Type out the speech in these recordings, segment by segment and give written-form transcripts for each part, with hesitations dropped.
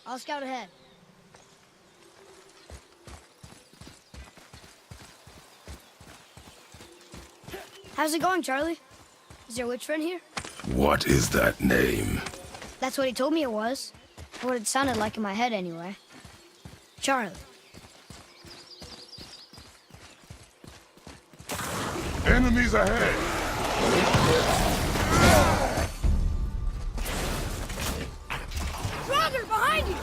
I'll scout ahead. How's it going, Charlie? Is your witch friend here? What is that name? That's what he told me it was. What it sounded like in my head, anyway. Charlie. Enemies ahead! Roger, behind you!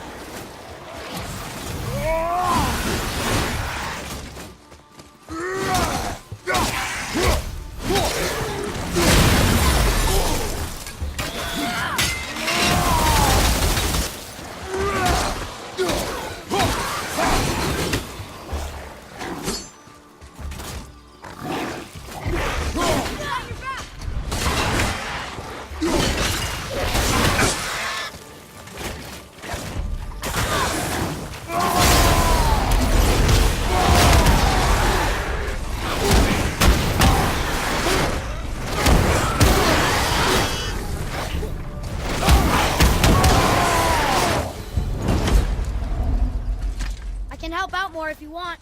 Help out more if you want.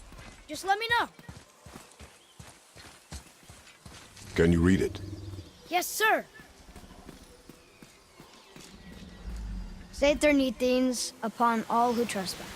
Just let me know. Can you read it? Yes, sir. Say things upon all who trespass.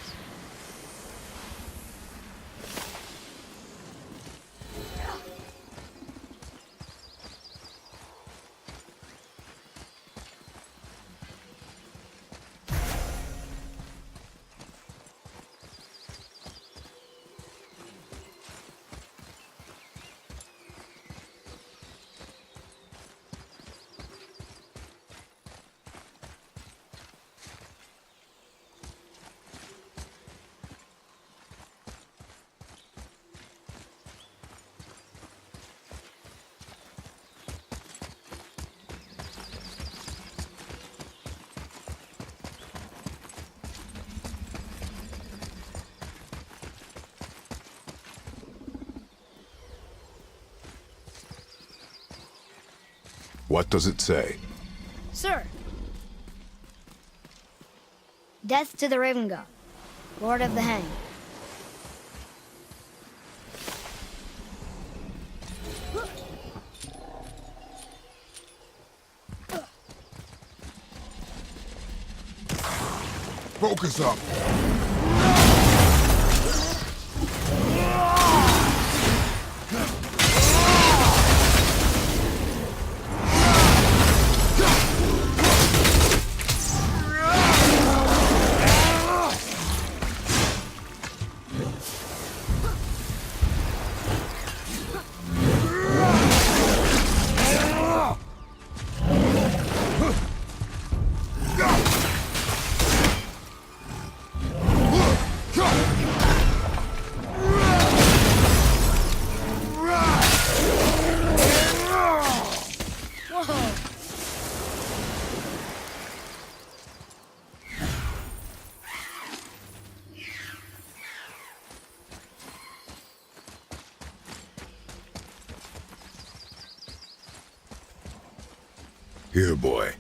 What does it say? Sir. Death to the Raven God, Lord of the Hang. Focus up! Here, boy.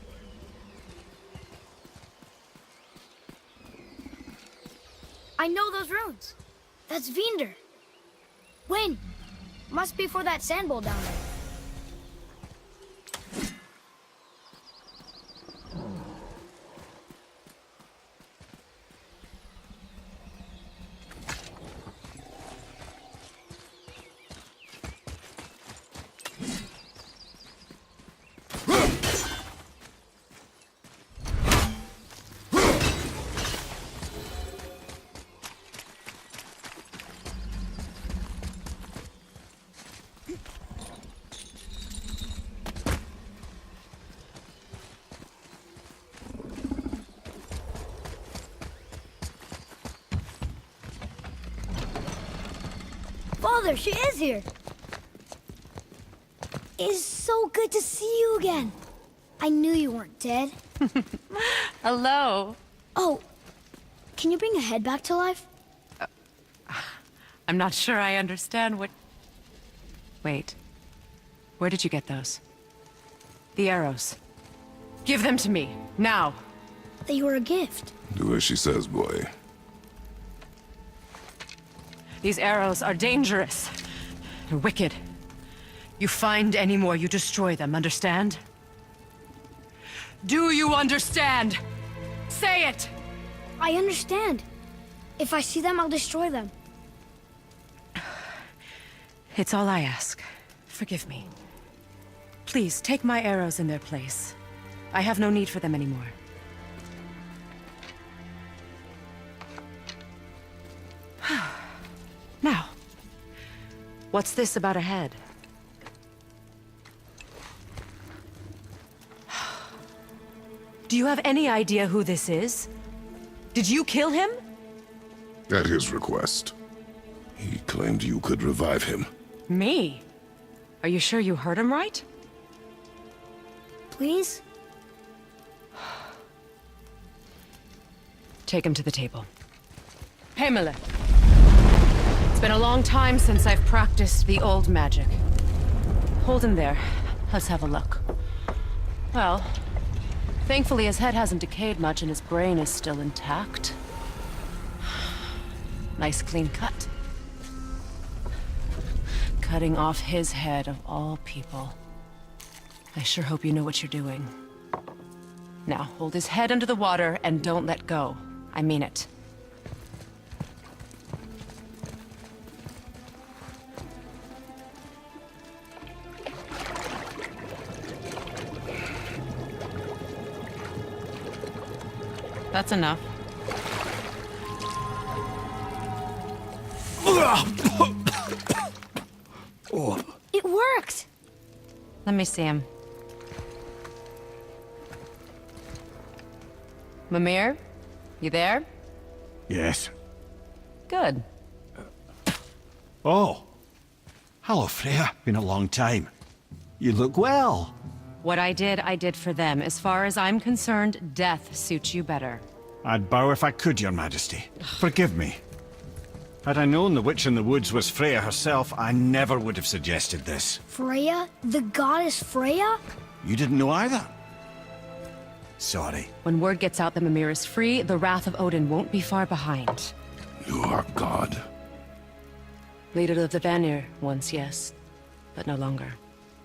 I know those runes. That's Vinder. When? Must be for that sand bowl down there. Father, she is here. It's so good to see you again. I knew you weren't dead. Hello. Oh, can you bring a head back to life? I'm not sure I understand what... Wait. Where did you get those? The arrows. Give them to me, now. that you were a gift. Do as she says, boy. These arrows are dangerous. They're wicked. You find any more, you destroy them, understand? Do you understand? Say it! I understand. If I see them, I'll destroy them. It's all I ask. Forgive me. Please, take my arrows in their place. I have no need for them anymore. Now, what's this about a head? Do you have any idea who this is? Did you kill him? At his request. He claimed you could revive him. Me? Are you sure you heard him right? Please? Take him to the table. Himmler. It's been a long time since I've practiced the old magic. Hold him there. Let's have a look. Well, thankfully his head hasn't decayed much and his brain is still intact. Nice clean cut. Cutting off his head of all people. I sure hope you know what you're doing. Now, hold his head under the water and don't let go. I mean it. That's enough. It worked! Let me see him. Mimir? You there? Yes. Good. Oh. Hello, Freya. Been a long time. You look well. What I did for them. As far as I'm concerned, death suits you better. I'd bow if I could, Your Majesty. Forgive me. Had I known the witch in the woods was Freya herself, I never would have suggested this. Freya? The goddess Freya? You didn't know either? Sorry. When word gets out that Mimir is free, the wrath of Odin won't be far behind. You are God. Leader of the Vanir once, yes. But no longer.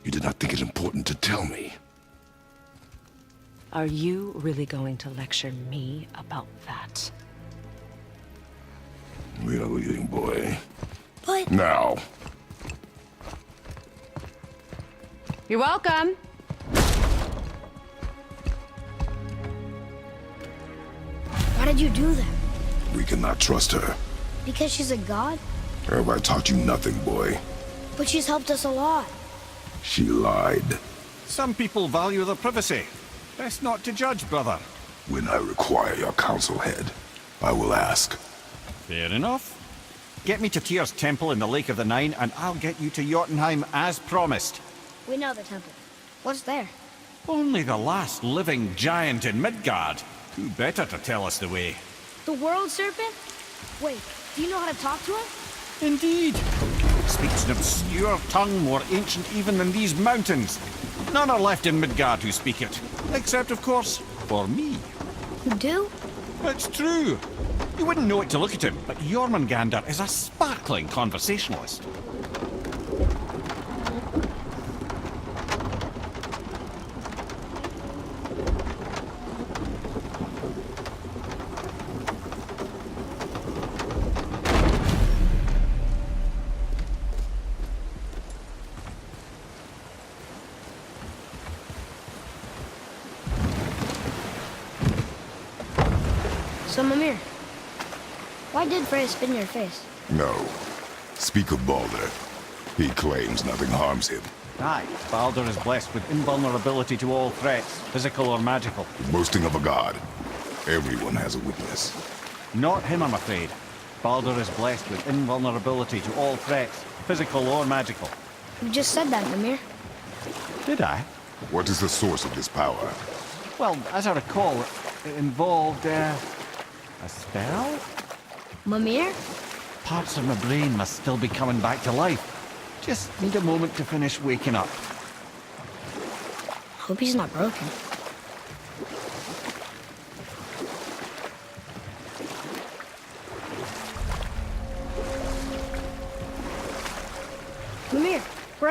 You did not think it important to tell me. Are you really going to lecture me about that? We are leaving, boy. But... Now. You're welcome! Why did you do that? We cannot trust her. Because she's a god? Have I taught you nothing, boy? But she's helped us a lot. She lied. Some people value their privacy. Best not to judge, brother. When I require your counsel head, I will ask. Fair enough. Get me to Tyr's temple in the Lake of the Nine, and I'll get you to Jotunheim as promised. We know the temple. What's there? Only the last living giant in Midgard. Who better to tell us the way? The world serpent? Wait, do you know how to talk to him? Indeed. Speaks an obscure tongue more ancient even than these mountains. None are left in Midgard who speak it. Except, of course, for me. You do? It's true. You wouldn't know it to look at him, but Jormungandr is a sparkling conversationalist. So, Mimir, why did Freya spit in your face? No. Speak of Baldur. He claims nothing harms him. Aye, Baldur is blessed with invulnerability to all threats, physical or magical. Boasting of a god. Everyone has a weakness. Not him, I'm afraid. Baldur is blessed with invulnerability to all threats, physical or magical. You just said that, Mimir. Did I? What is the source of this power? Well, as I recall, it involved, a spell? Mimir? Parts of my brain must still be coming back to life. Just need a moment to finish waking up. Hope he's not broken.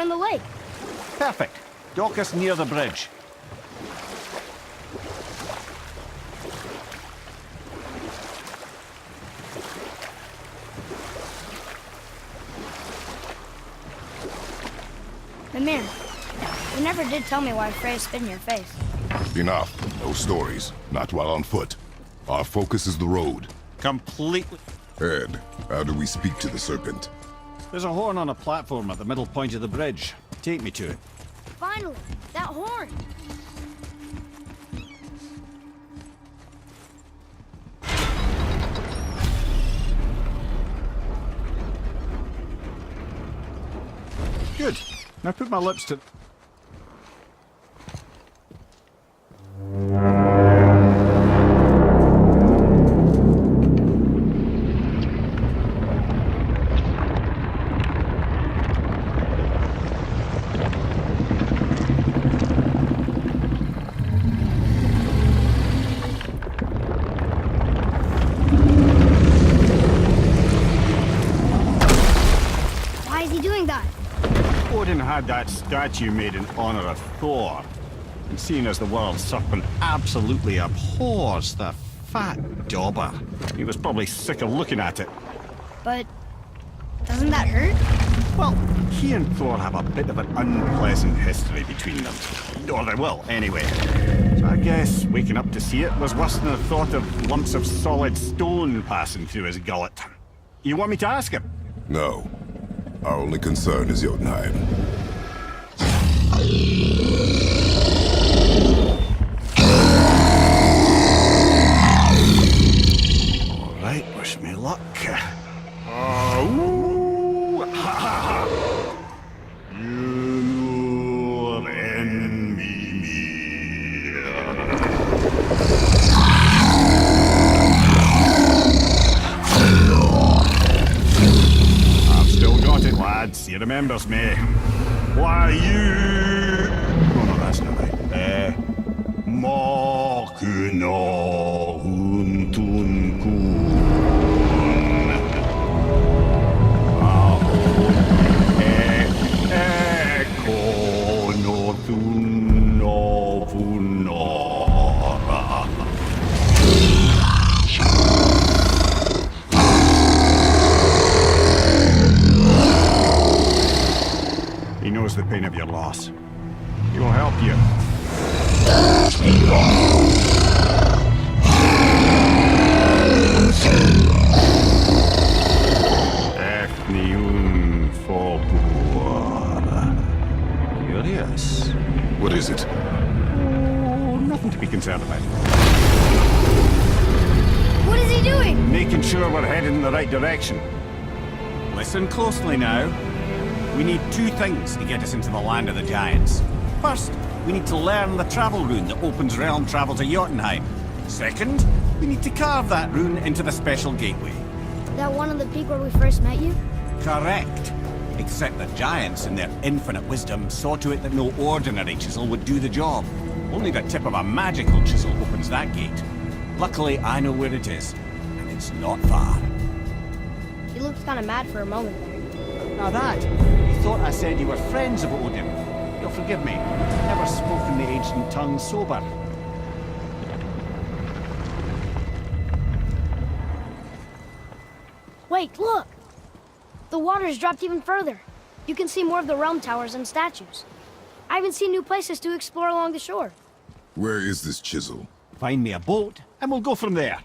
in the lake. Perfect. Dock us near the bridge. Mimir, you never did tell me why Freya spit in your face. Enough. No stories. Not while on foot. Our focus is the road. Completely. Ed, how do we speak to the serpent? There's a horn on a platform at the middle point of the bridge. Take me to it. Finally, that horn. Good. Now put my lips to... Why is he doing that? Odin had that statue made in honor of Thor. And seeing as the world serpent absolutely abhors the fat dauber, he was probably sick of looking at it. But doesn't that hurt? Well, he and Thor have a bit of an unpleasant history between them. Or they will, anyway. So I guess waking up to see it was worse than the thought of lumps of solid stone passing through his gullet. You want me to ask him? No. Our only concern is Jotunheim. All right, wish me luck. Ooh, ha, ha, ha. Nur en Mimir. I've still got it, lads. He remembers me. Why you? Oh no, that's not right. Makuna huntun kun. He knows the pain of your loss. He will help you. Curious. What is it? Oh, nothing to be concerned about. What is he doing? Making sure we're headed in the right direction. Listen closely now. We need two things to get us into the land of the giants. First, we need to learn the travel rune that opens realm travel to Jotunheim. Second, we need to carve that rune into the special gateway. That one on the peak where we first met you? Correct. Except the giants, in their infinite wisdom, saw to it that no ordinary chisel would do the job. Only the tip of a magical chisel opens that gate. Luckily, I know where it is, and it's not far. He looked kind of mad for a moment there. Now that, you thought I said you were friends of Odin. You'll forgive me. Never spoken the ancient tongue sober. Wait, look! The water's dropped even further. You can see more of the realm towers and statues. I even see new places to explore along the shore. Where is this chisel? Find me a boat, and we'll go from there.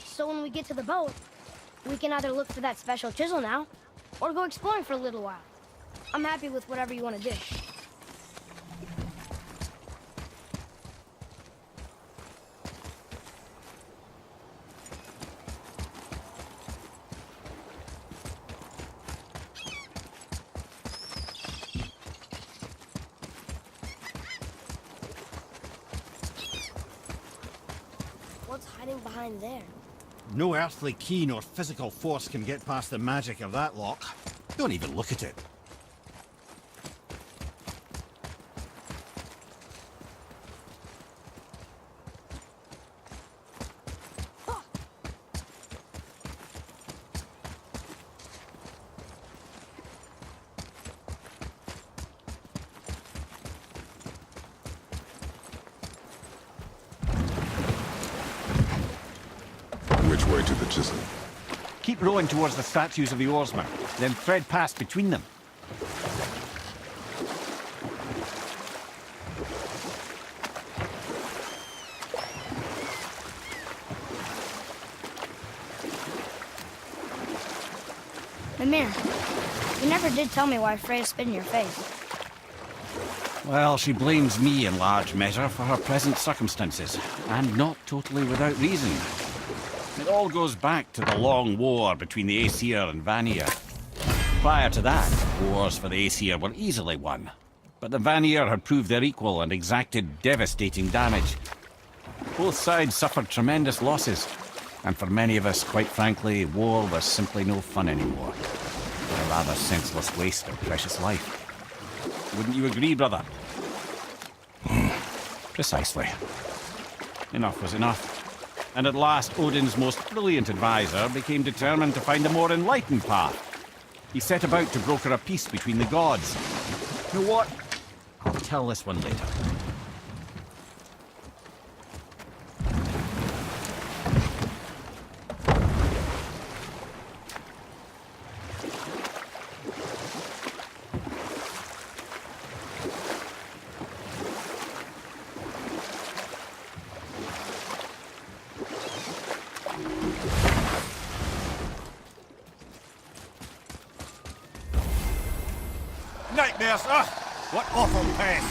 So when we get to the boat, we can either look for that special chisel now, or go exploring for a little while. I'm happy with whatever you want to do. What's hiding behind there? No earthly key nor physical force can get past the magic of that lock. Don't even look at it. Which way to the chisel? Keep rowing towards the statues of the oarsmen, then thread past between them. Mimir, you never did tell me why Freya spit in your face. Well, she blames me in large measure for her present circumstances, and not totally without reason. It all goes back to the long war between the Aesir and Vanir. Prior to that, wars for the Aesir were easily won, but the Vanir had proved their equal and exacted devastating damage. Both sides suffered tremendous losses, and for many of us, quite frankly, war was simply no fun anymore. A rather senseless waste of precious life. Wouldn't you agree, brother? Precisely. Enough was enough. And at last, Odin's most brilliant advisor became determined to find a more enlightened path. He set about to broker a peace between the gods. You know what? I'll tell this one later. Nightmares! Ugh! What awful pain!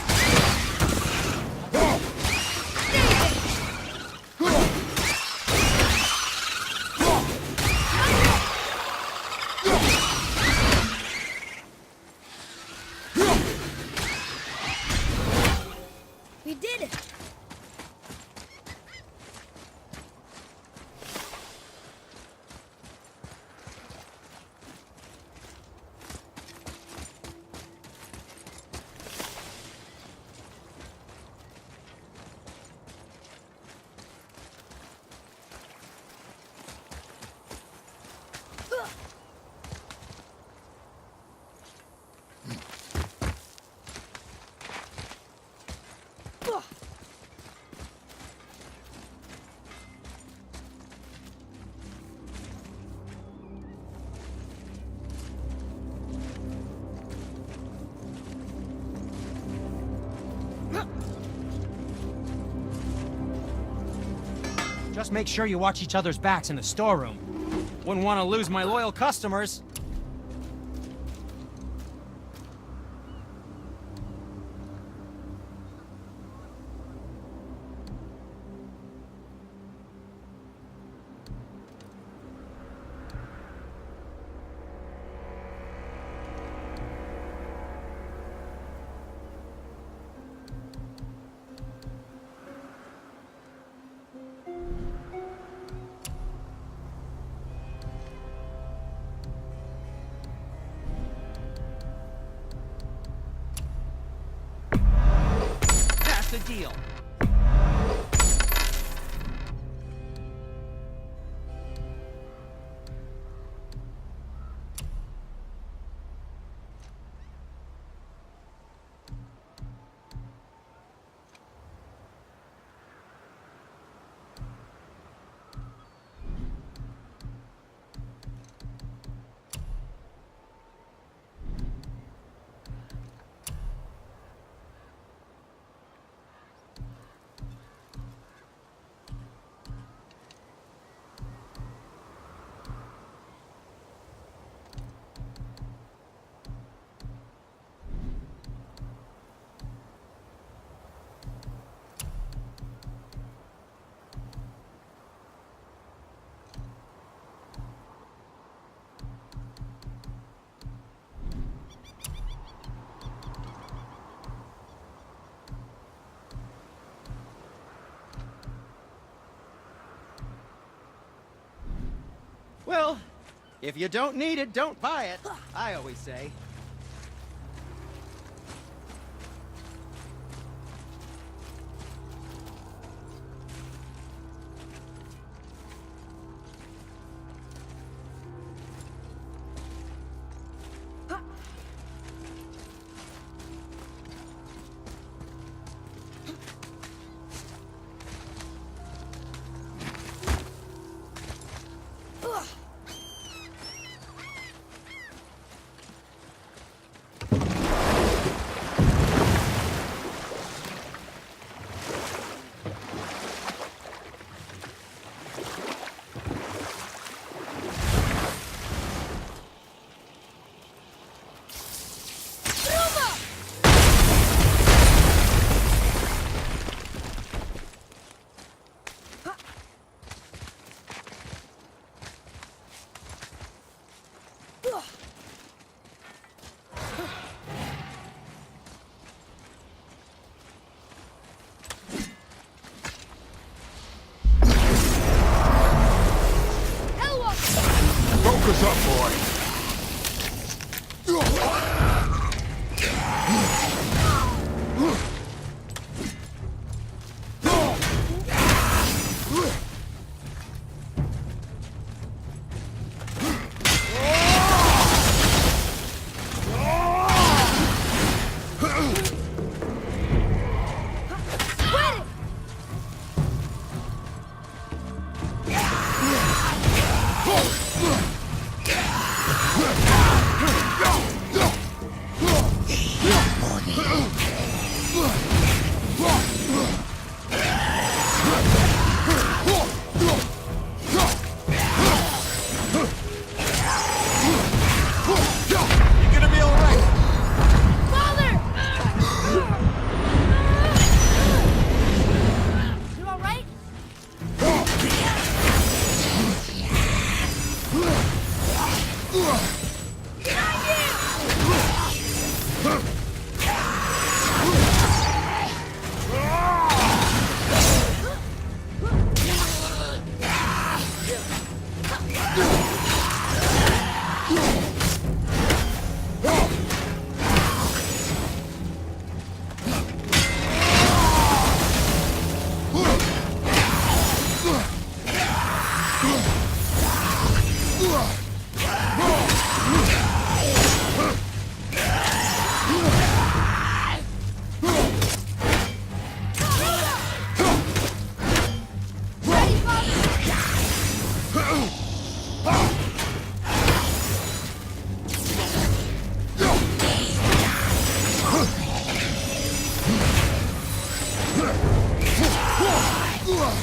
We did it! Just make sure you watch each other's backs in the storeroom. Wouldn't want to lose my loyal customers. The deal. If you don't need it, don't buy it, I always say. Focus up, boy.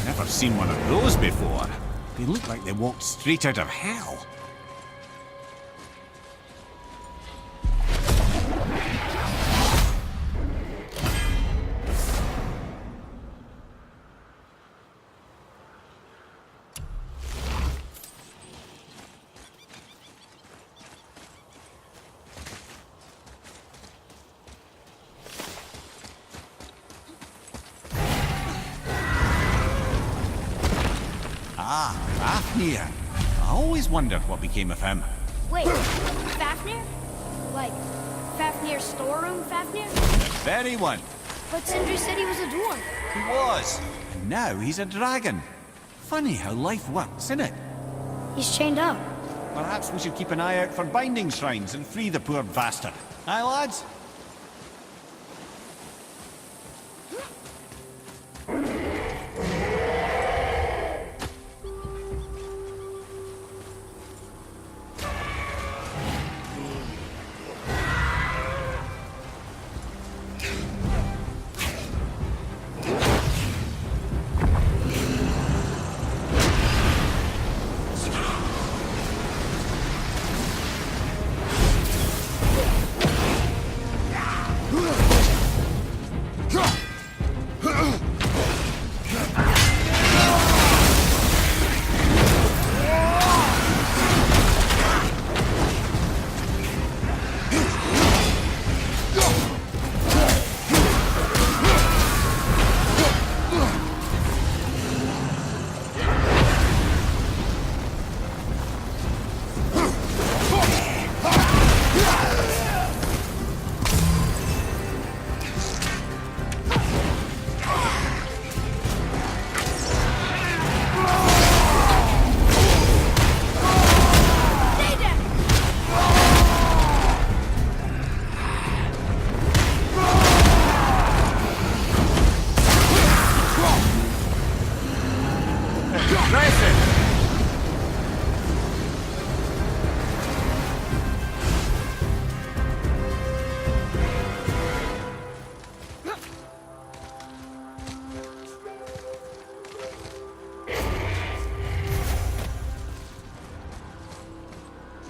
Never seen one of those before. They look like they walked straight out of hell. Ah, Fafnir. I always wondered what became of him. Wait, Fafnir? Like, Fafnir's storeroom Fafnir? Very one. But Sindri said he was a dwarf. He was. And now he's a dragon. Funny how life works, isn't it? He's chained up. Perhaps we should keep an eye out for binding shrines and free the poor bastard. Aye, lads?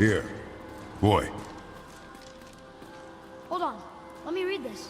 Here. Boy. Hold on. Let me read this.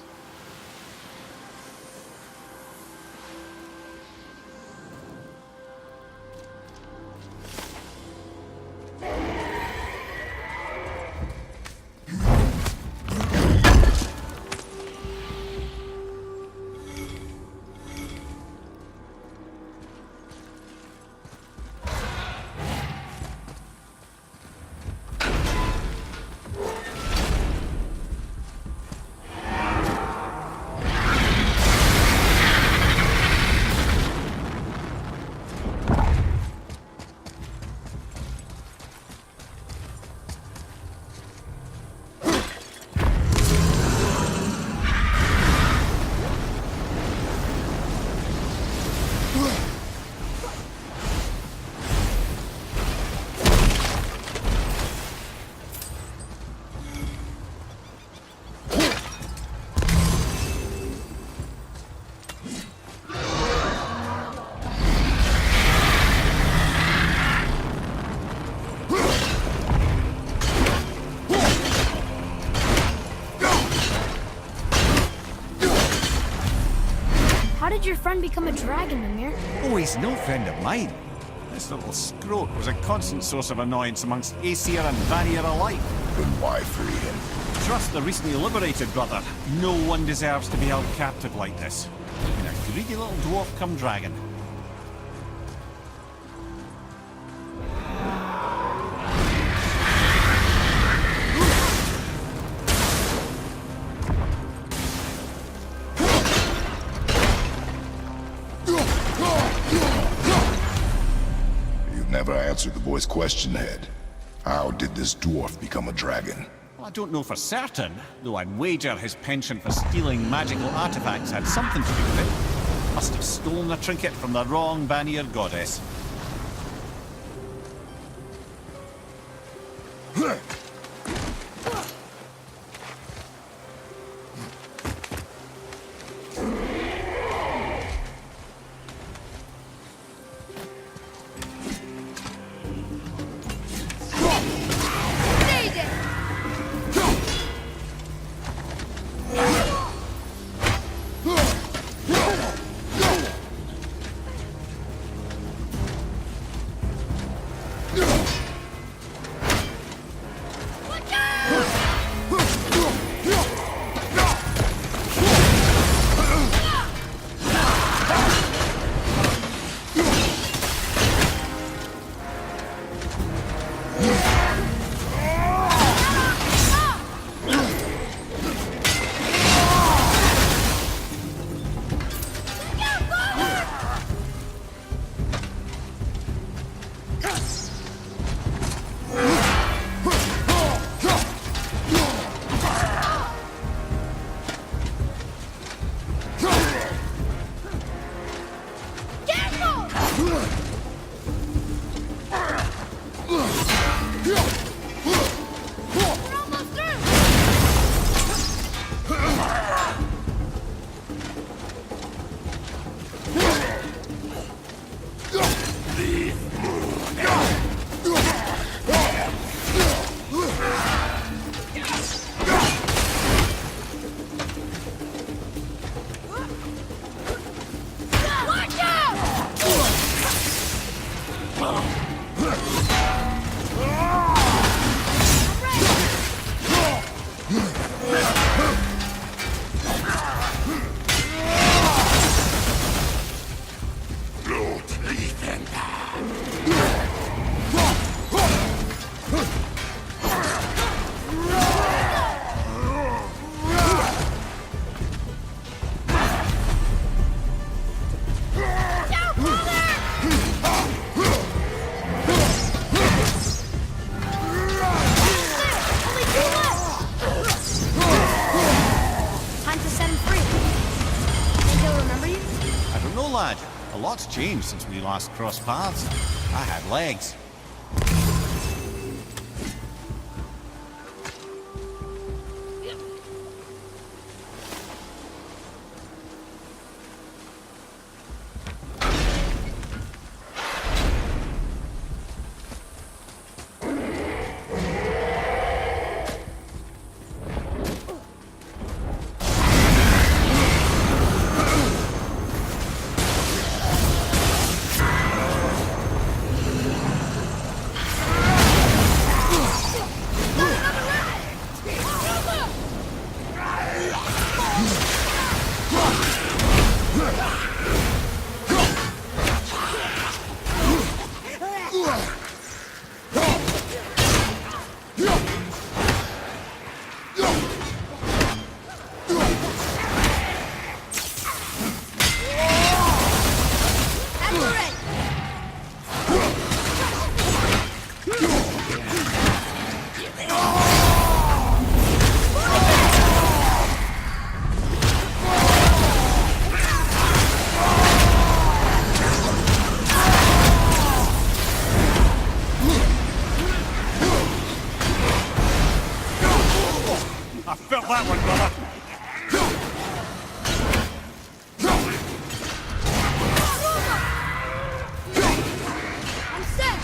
How did your friend become a dragon, Mimir? Oh, he's no friend of mine. This little scrote was a constant source of annoyance amongst Aesir and Vanir alike. Then why free him? Trust the recently liberated brother. No one deserves to be held captive like this. And a greedy little dwarf come dragon. Never answered the boy's question, Head. How did this dwarf become a dragon? Well, I don't know for certain, though I'd wager his penchant for stealing magical artifacts had something to do with it. Must have stolen a trinket from the wrong Vanir goddess. A lot's changed since we last crossed paths. I had legs. Felt that one, brother. I'm set!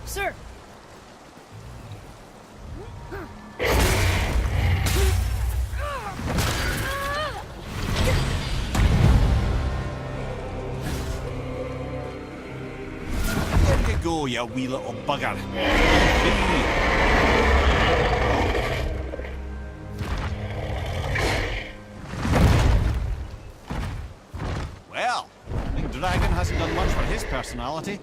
Sir! There you go, you wee little bugger. Well, Big Dragon hasn't done much for his personality.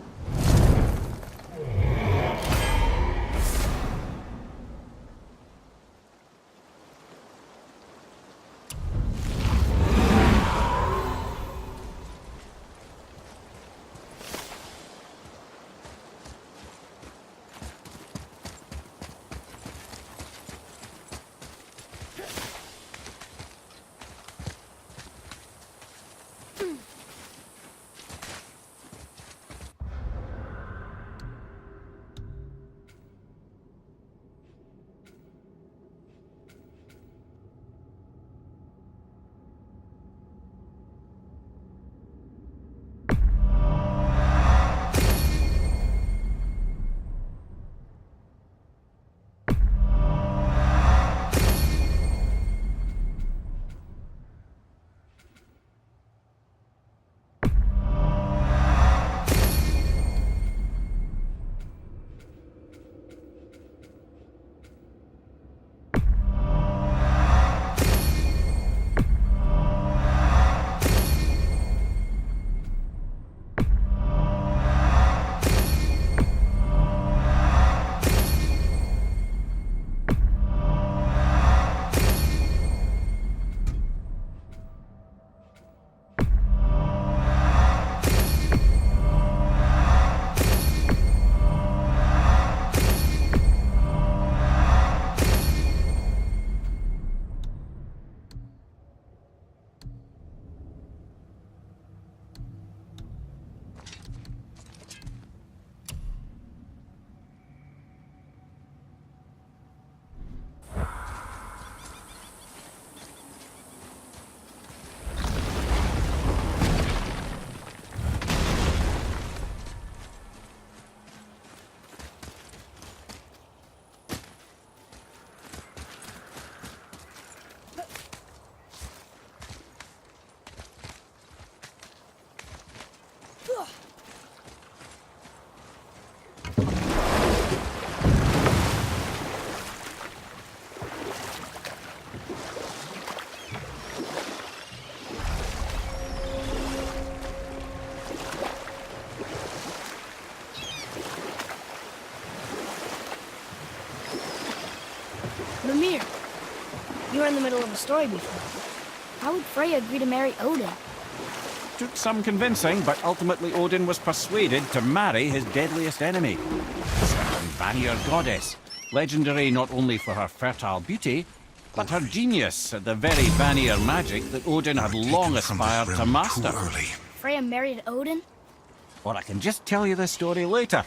Mimir, you were in the middle of a story before. How would Freya agree to marry Odin? Took some convincing, but ultimately Odin was persuaded to marry his deadliest enemy. Certain Vanir goddess, legendary not only for her fertile beauty, but her genius at the very Vanir magic that Odin had long aspired to master. Freya married Odin? Or I can just tell you the story later.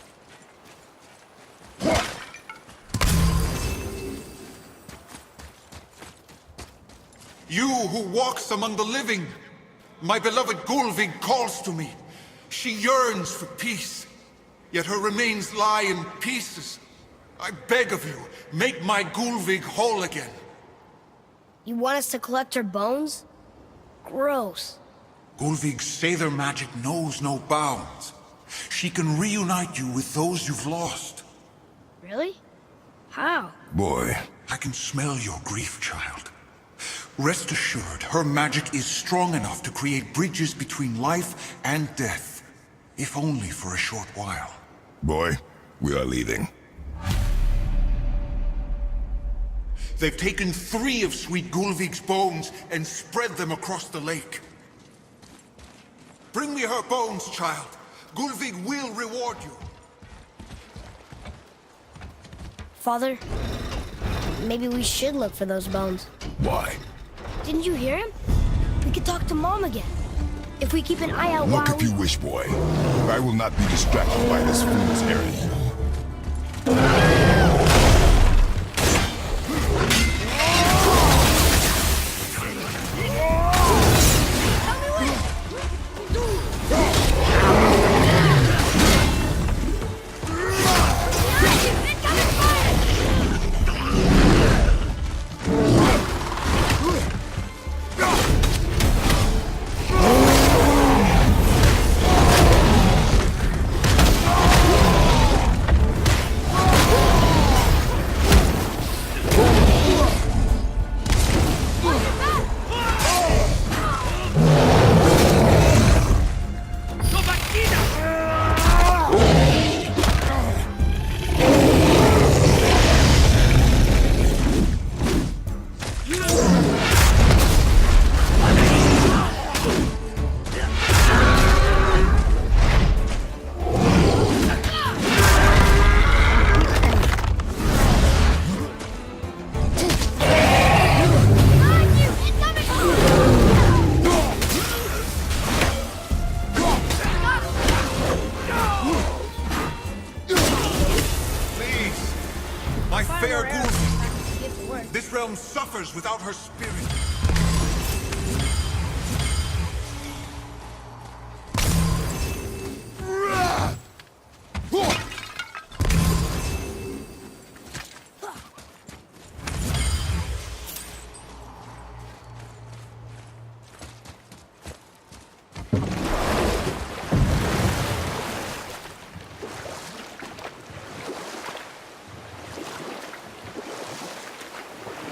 You who walks among the living, my beloved Gulvig calls to me. She yearns for peace, yet her remains lie in pieces. I beg of you, make my Gulvig whole again. You want us to collect her bones? Gross. Gulvig's Sather magic knows no bounds. She can reunite you with those you've lost. Really? How? Boy. I can smell your grief, child. Rest assured, her magic is strong enough to create bridges between life and death, if only for a short while. Boy, we are leaving. They've taken 3 of Sweet Gulvig's bones and spread them across the lake. Bring me her bones, child. Gulvig will reward you. Father, maybe we should look for those bones. Why? Didn't you hear him? We could talk to Mom again. If we keep an eye out Look while if you wish, boy. I will not be distracted by this fool's errand. Without her spirit.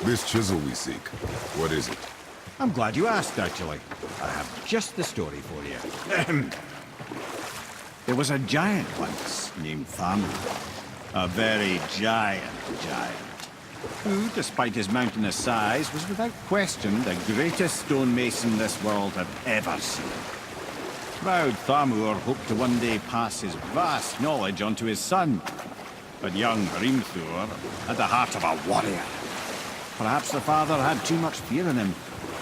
This chisel we seek, what is it? I'm glad you asked, actually. I have just the story for you. There was a giant once named Thamur. A very giant, who, despite his mountainous size, was without question the greatest stonemason this world had ever seen. Proud Thamur hoped to one day pass his vast knowledge onto his son. But young Hrimthur had the heart of a warrior. Perhaps the father had too much fear in him,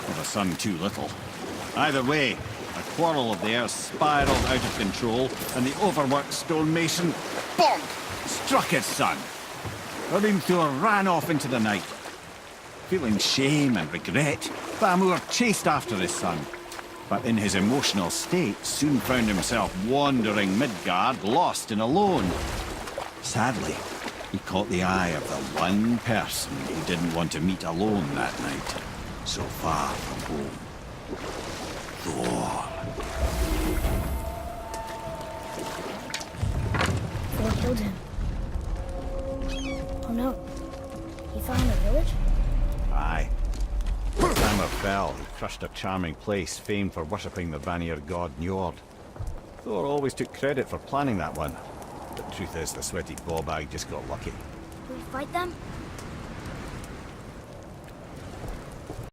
or the son too little. Either way, a quarrel of theirs spiraled out of control, and the overworked stonemason, bonk, struck his son. Hrimthur ran off into the night. Feeling shame and regret, Thamur chased after his son, but in his emotional state soon found himself wandering Midgard, lost and alone. Sadly, he caught the eye of the one person he didn't want to meet alone that night, so far from home. Thor. Thor killed him. Oh no. He fell in the village? Aye. When Thamur fell, he crushed a charming place famed for worshipping the Vanir god Njord. Thor always took credit for planning that one. The truth is, the sweaty ballbag just got lucky. Can we fight them?